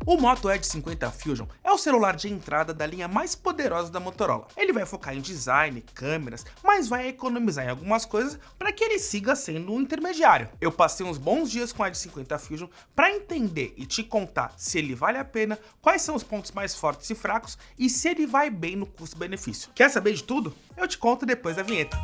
O Moto Edge 50 Fusion é o celular de entrada da linha mais poderosa da Motorola. Ele vai focar em design, câmeras, mas vai economizar em algumas coisas para que ele siga sendo um intermediário. Eu passei uns bons dias com o Edge 50 Fusion para entender e te contar se ele vale a pena, quais são os pontos mais fortes e fracos e se ele vai bem no custo-benefício. Quer saber de tudo? Eu te conto depois da vinheta.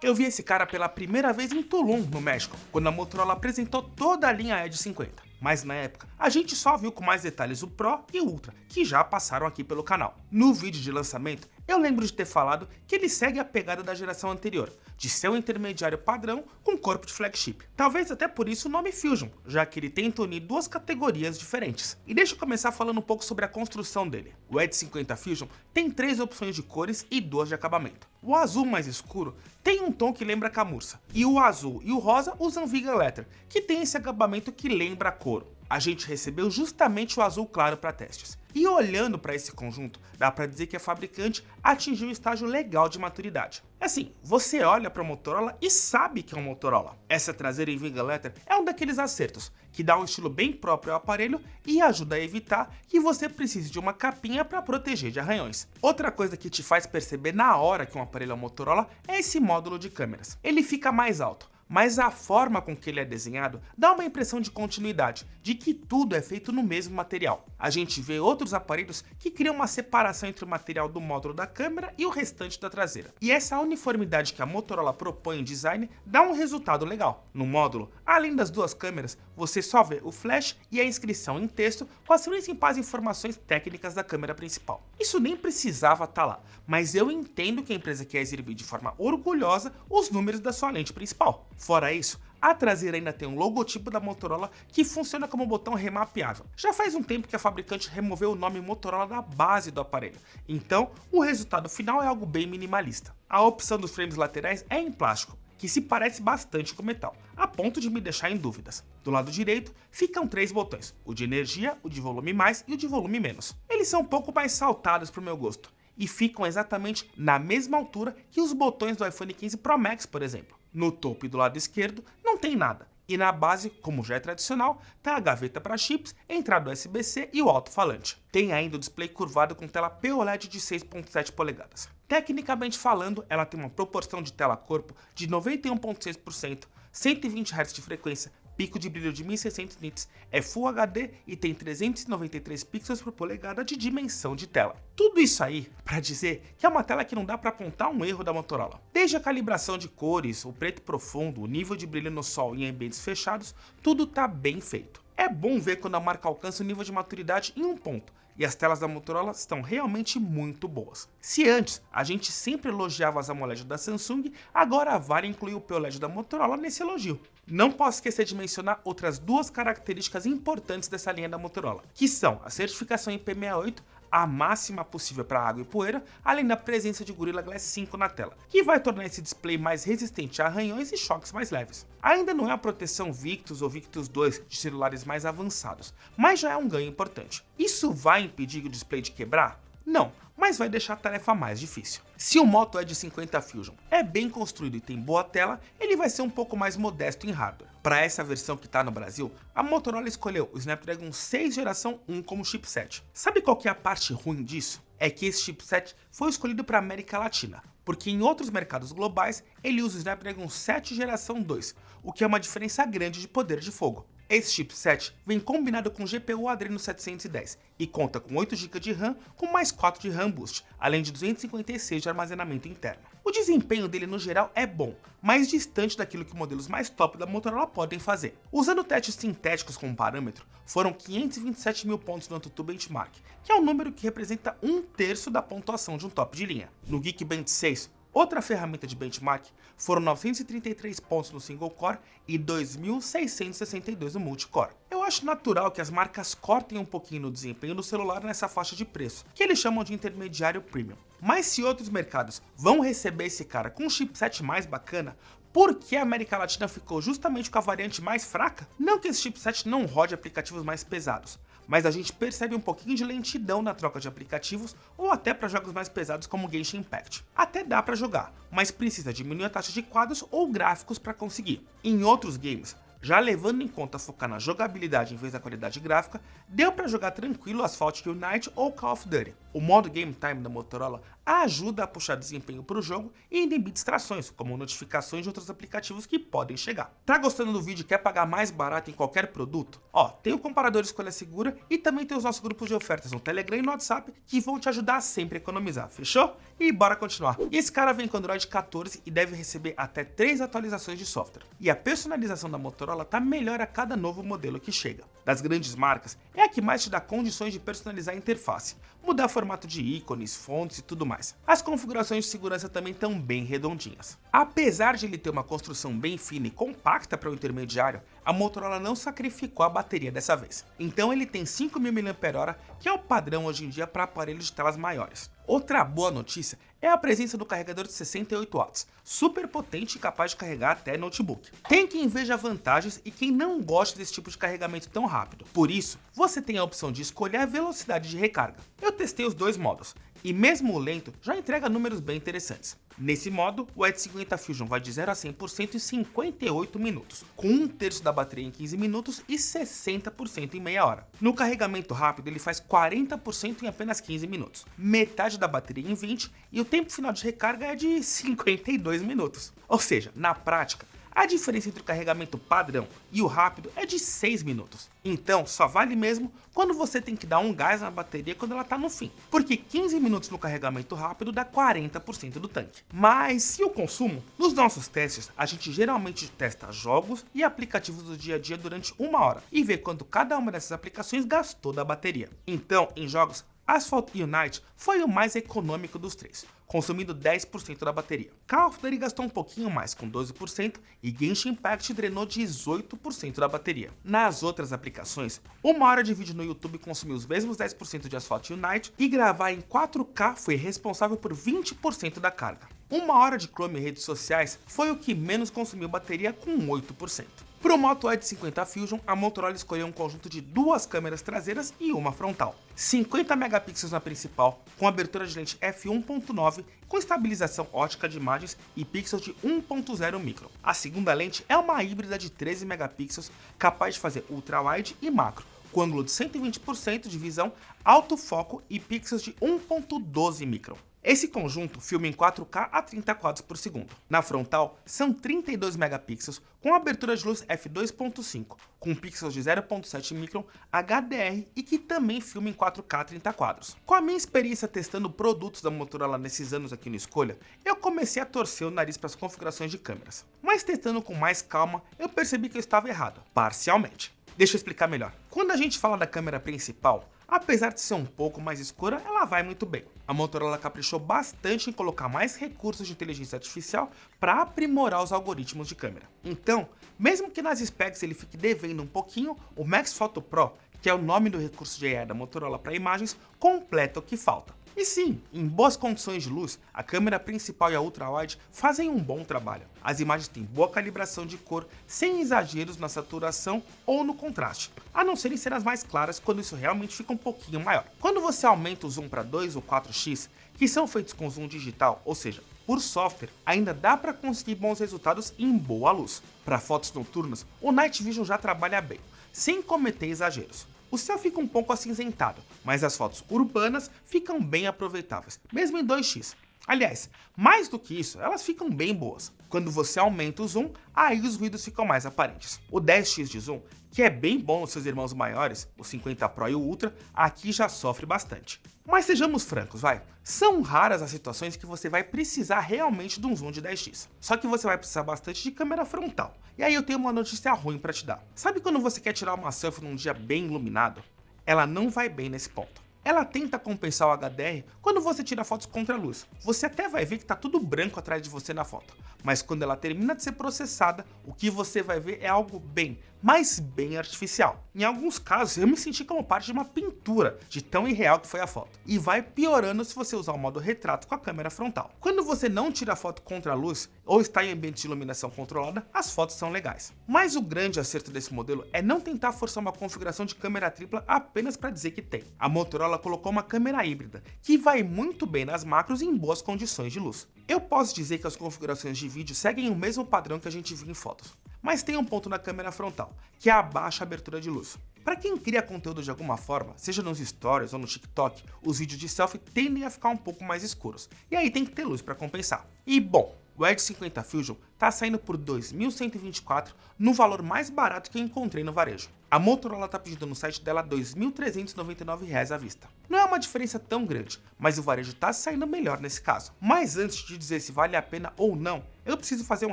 Eu vi esse cara pela primeira vez em Tulum, no México, quando a Motorola apresentou toda a linha Edge 50. Mas na época, a gente só viu com mais detalhes o Pro e o Ultra, que já passaram aqui pelo canal. No vídeo de lançamento, eu lembro de ter falado que ele segue a pegada da geração anterior, de ser um intermediário padrão com corpo de flagship. Talvez até por isso o nome Fusion, já que ele tenta unir duas categorias diferentes. E deixa eu começar falando um pouco sobre a construção dele. O Edge 50 Fusion tem 3 opções de cores e 2 de acabamento. O azul mais escuro tem um tom que lembra camurça, e o azul e o rosa usam Vegan Leather, que tem esse acabamento que lembra couro. A gente recebeu justamente o azul claro para testes. E olhando para esse conjunto, dá para dizer que a fabricante atingiu um estágio legal de maturidade. Assim, você olha para a Motorola e sabe que é um Motorola. Essa traseira em Vegan Leather é um daqueles acertos que dá um estilo bem próprio ao aparelho e ajuda a evitar que você precise de uma capinha para proteger de arranhões. Outra coisa que te faz perceber na hora que um aparelho é Motorola é esse módulo de câmeras. Ele fica mais alto, mas a forma com que ele é desenhado dá uma impressão de continuidade, de que tudo é feito no mesmo material. A gente vê outros aparelhos que criam uma separação entre o material do módulo da câmera e o restante da traseira. E essa uniformidade que a Motorola propõe em design dá um resultado legal. No módulo, além das 2 câmeras, você só vê o flash e a inscrição em texto com as principais informações técnicas da câmera principal. Isso nem precisava estar lá, mas eu entendo que a empresa quer exibir de forma orgulhosa os números da sua lente principal. Fora isso, a traseira ainda tem um logotipo da Motorola que funciona como um botão remapeável. Já faz um tempo que a fabricante removeu o nome Motorola da base do aparelho, então o resultado final é algo bem minimalista. A opção dos frames laterais é em plástico, que se parece bastante com metal, a ponto de me deixar em dúvidas. Do lado direito ficam 3 botões, o de energia, o de volume mais e o de volume menos. Eles são um pouco mais saltados para o meu gosto, e ficam exatamente na mesma altura que os botões do iPhone 15 Pro Max, por exemplo. No topo e do lado esquerdo não tem nada, e na base, como já é tradicional, tá a gaveta para chips, entrada USB-C e o alto-falante. Tem ainda o display curvado com tela POLED de 6.7 polegadas. Tecnicamente falando, ela tem uma proporção de tela-corpo de 91,6%, 120 Hz de frequência, pico de brilho de 1600 nits, é Full HD e tem 393 pixels por polegada de dimensão de tela. Tudo isso aí para dizer que é uma tela que não dá para apontar um erro da Motorola. Desde a calibração de cores, o preto profundo, o nível de brilho no sol e em ambientes fechados, tudo tá bem feito. É bom ver quando a marca alcança o nível de maturidade em um ponto, e as telas da Motorola estão realmente muito boas. Se antes a gente sempre elogiava as AMOLED da Samsung, agora vale incluir o POLED da Motorola nesse elogio. Não posso esquecer de mencionar outras 2 características importantes dessa linha da Motorola, que são a certificação IP68, a máxima possível para água e poeira, além da presença de Gorilla Glass 5 na tela, que vai tornar esse display mais resistente a arranhões e choques mais leves. Ainda não é a proteção Victus ou Victus 2 de celulares mais avançados, mas já é um ganho importante. Isso vai impedir o display de quebrar? Não, mas vai deixar a tarefa mais difícil. Se o Moto Edge 50 Fusion é bem construído e tem boa tela, ele vai ser um pouco mais modesto em hardware. Para essa versão que está no Brasil, a Motorola escolheu o Snapdragon 6 geração 1 como chipset. Sabe qual que é a parte ruim disso? É que esse chipset foi escolhido para a América Latina, porque em outros mercados globais ele usa o Snapdragon 7 geração 2, o que é uma diferença grande de poder de fogo. Esse chipset vem combinado com GPU Adreno 710 e conta com 8 GB de RAM com mais 4 de RAM Boost, além de 256 de armazenamento interno. O desempenho dele no geral é bom, mas distante daquilo que modelos mais top da Motorola podem fazer. Usando testes sintéticos como parâmetro, foram 527 mil pontos no AnTuTu Benchmark, que é um número que representa 1/3 da pontuação de um top de linha. No Geekbench 6, outra ferramenta de benchmark, foram 933 pontos no single core e 2.662 no multicore. Eu acho natural que as marcas cortem um pouquinho no desempenho do celular nessa faixa de preço, que eles chamam de intermediário premium. Mas se outros mercados vão receber esse cara com um chipset mais bacana, por que a América Latina ficou justamente com a variante mais fraca? Não que esse chipset não rode aplicativos mais pesados, mas a gente percebe um pouquinho de lentidão na troca de aplicativos ou até para jogos mais pesados como Genshin Impact. Até dá para jogar, mas precisa diminuir a taxa de quadros ou gráficos para conseguir. Em outros games, já levando em conta focar na jogabilidade em vez da qualidade gráfica, deu para jogar tranquilo Asphalt Unite ou Call of Duty. O modo Game Time da Motorola ajuda a puxar desempenho para o jogo e inibir distrações, como notificações de outros aplicativos que podem chegar. Tá gostando do vídeo e quer pagar mais barato em qualquer produto? Ó, tem o comparador Escolha Segura e também tem os nossos grupos de ofertas no Telegram e no WhatsApp que vão te ajudar a sempre economizar, fechou? E bora continuar. E esse cara vem com Android 14 e deve receber até 3 atualizações de software. E a personalização da Motorola tá melhor a cada novo modelo que chega. Das grandes marcas, é a que mais te dá condições de personalizar a interface, mudar formato de ícones, fontes e tudo mais. As configurações de segurança também estão bem redondinhas. Apesar de ele ter uma construção bem fina e compacta para o intermediário, a Motorola não sacrificou a bateria dessa vez. Então ele tem 5.000 mAh, que é o padrão hoje em dia para aparelhos de telas maiores. Outra boa notícia é a presença do carregador de 68 watts, super potente e capaz de carregar até notebook. Tem quem veja vantagens e quem não gosta desse tipo de carregamento tão rápido. Por isso, você tem a opção de escolher a velocidade de recarga. Eu testei os dois modos, e mesmo o lento já entrega números bem interessantes. Nesse modo, o Edge 50 Fusion vai de 0 a 100% em 58 minutos, com 1/3 da bateria em 15 minutos e 60% em meia hora. No carregamento rápido, ele faz 40% em apenas 15 minutos, metade da bateria em 20 e o tempo final de recarga é de 52 minutos. Ou seja, na prática, a diferença entre o carregamento padrão e o rápido é de 6 minutos. Então, só vale mesmo quando você tem que dar um gás na bateria quando ela está no fim. Porque 15 minutos no carregamento rápido dá 40% do tanque. Mas e o consumo? Nos nossos testes, a gente geralmente testa jogos e aplicativos do dia a dia durante 1 hora e vê quanto cada uma dessas aplicações gastou da bateria. Então, em jogos, Asphalt Unite foi o mais econômico dos três, consumindo 10% da bateria. Call of Duty gastou um pouquinho mais, com 12%, e Genshin Impact drenou 18% da bateria. Nas outras aplicações, 1 hora de vídeo no YouTube consumiu os mesmos 10% de Asphalt Unite, e gravar em 4K foi responsável por 20% da carga. 1 hora de Chrome e redes sociais foi o que menos consumiu bateria, com 8%. Para o Moto Edge 50 Fusion, a Motorola escolheu um conjunto de 2 câmeras traseiras e uma frontal. 50 megapixels na principal, com abertura de lente f1.9, com estabilização ótica de imagens e pixels de 1.0 micron. A segunda lente é uma híbrida de 13 megapixels, capaz de fazer ultra-wide e macro, com ângulo de 120% de visão, alto foco e pixels de 1.12 micron. Esse conjunto filma em 4K a 30 quadros por segundo. Na frontal, são 32 megapixels, com abertura de luz f2.5, com pixels de 0.7 micron HDR e que também filma em 4K a 30 quadros. Com a minha experiência testando produtos da Motorola nesses anos aqui no Escolha, eu comecei a torcer o nariz para as configurações de câmeras. Mas testando com mais calma, eu percebi que eu estava errado, parcialmente. Deixa eu explicar melhor. Quando a gente fala da câmera principal, apesar de ser um pouco mais escura, ela vai muito bem. A Motorola caprichou bastante em colocar mais recursos de inteligência artificial para aprimorar os algoritmos de câmera. Então, mesmo que nas specs ele fique devendo um pouquinho, o Max Photo Pro, que é o nome do recurso de AI da Motorola para imagens, completa o que falta. E sim, em boas condições de luz, a câmera principal e a ultra-wide fazem um bom trabalho. As imagens têm boa calibração de cor, sem exageros na saturação ou no contraste, a não serem cenas mais claras quando isso realmente fica um pouquinho maior. Quando você aumenta o zoom para 2 ou 4x, que são feitos com zoom digital, ou seja, por software, ainda dá para conseguir bons resultados em boa luz. Para fotos noturnas, o Night Vision já trabalha bem, sem cometer exageros. O céu fica um pouco acinzentado, mas as fotos urbanas ficam bem aproveitáveis, mesmo em 2x. Aliás, mais do que isso, elas ficam bem boas. Quando você aumenta o zoom, aí os ruídos ficam mais aparentes. O 10x de zoom, que é bem bom nos seus irmãos maiores, o 50 Pro e o Ultra, aqui já sofre bastante. Mas sejamos francos, vai. São raras as situações que você vai precisar realmente de um zoom de 10x. Só que você vai precisar bastante de câmera frontal. E aí eu tenho uma notícia ruim para te dar. Sabe quando você quer tirar uma selfie num dia bem iluminado? Ela não vai bem nesse ponto. Ela tenta compensar o HDR quando você tira fotos contra a luz. Você até vai ver que tá tudo branco atrás de você na foto, mas quando ela termina de ser processada, o que você vai ver é algo bem, mas bem artificial. Em alguns casos, eu me senti como parte de uma pintura, de tão irreal que foi a foto. E vai piorando se você usar o modo retrato com a câmera frontal. Quando você não tira a foto contra a luz, ou está em ambiente de iluminação controlada, as fotos são legais. Mas o grande acerto desse modelo é não tentar forçar uma configuração de câmera tripla apenas para dizer que tem. A Motorola colocou uma câmera híbrida, que vai muito bem nas macros e em boas condições de luz. Eu posso dizer que as configurações de vídeo seguem o mesmo padrão que a gente viu em fotos, mas tem um ponto na câmera frontal, que é a baixa abertura de luz. Para quem cria conteúdo de alguma forma, seja nos stories ou no TikTok, os vídeos de selfie tendem a ficar um pouco mais escuros, e aí tem que ter luz para compensar. E bom, o Edge 50 Fusion tá saindo por R$ 2.124 no valor mais barato que eu encontrei no varejo. A Motorola tá pedindo no site dela R$ 2.399 à vista. Não é uma diferença tão grande, mas o varejo tá saindo melhor nesse caso. Mas antes de dizer se vale a pena ou não, eu preciso fazer um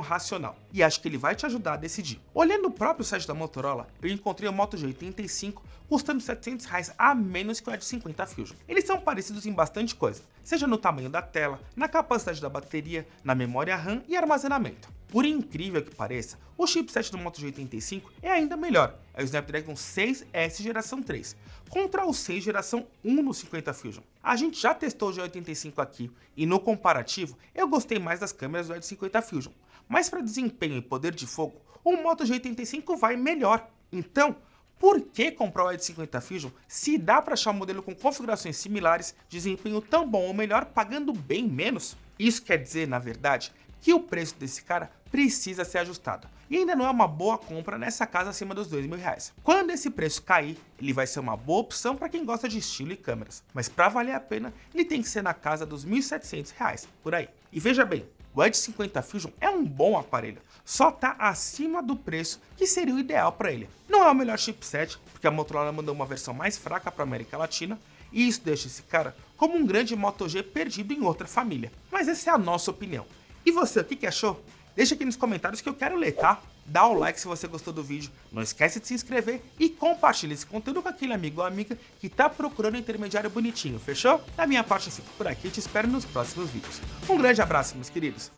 racional, e acho que ele vai te ajudar a decidir. Olhando o próprio site da Motorola, eu encontrei o Moto G85 custando R$ 700 a menos que o Edge 50 Fusion. Eles são parecidos em bastante coisa, seja no tamanho da tela, na capacidade da bateria, na memória RAM e armazenamento. Por incrível que pareça, o chipset do Moto G85 é ainda melhor, é o Snapdragon 6S geração 3, contra o 6 geração 1 no 50 Fusion. A gente já testou o G85 aqui, e no comparativo, eu gostei mais das câmeras do Edge 50 Fusion, mas para desempenho e poder de fogo, o Moto G85 vai melhor. Então, por que comprar o Edge 50 Fusion se dá para achar um modelo com configurações similares, desempenho tão bom ou melhor, pagando bem menos? Isso quer dizer, na verdade, que o preço desse cara precisa ser ajustado, e ainda não é uma boa compra nessa casa acima dos R$ 2.000. Quando esse preço cair, ele vai ser uma boa opção para quem gosta de estilo e câmeras, mas para valer a pena, ele tem que ser na casa dos R$ 1.700, por aí. E veja bem, o Edge 50 Fusion é um bom aparelho, só tá acima do preço que seria o ideal para ele. Não é o melhor chipset, porque a Motorola mandou uma versão mais fraca para a América Latina, e isso deixa esse cara como um grande Moto G perdido em outra família. Mas essa é a nossa opinião. E você, o que achou? Deixa aqui nos comentários que eu quero ler, tá? Dá o like se você gostou do vídeo, não esquece de se inscrever e compartilha esse conteúdo com aquele amigo ou amiga que tá procurando um intermediário bonitinho, fechou? Da minha parte eu fico por aqui e te espero nos próximos vídeos. Um grande abraço, meus queridos!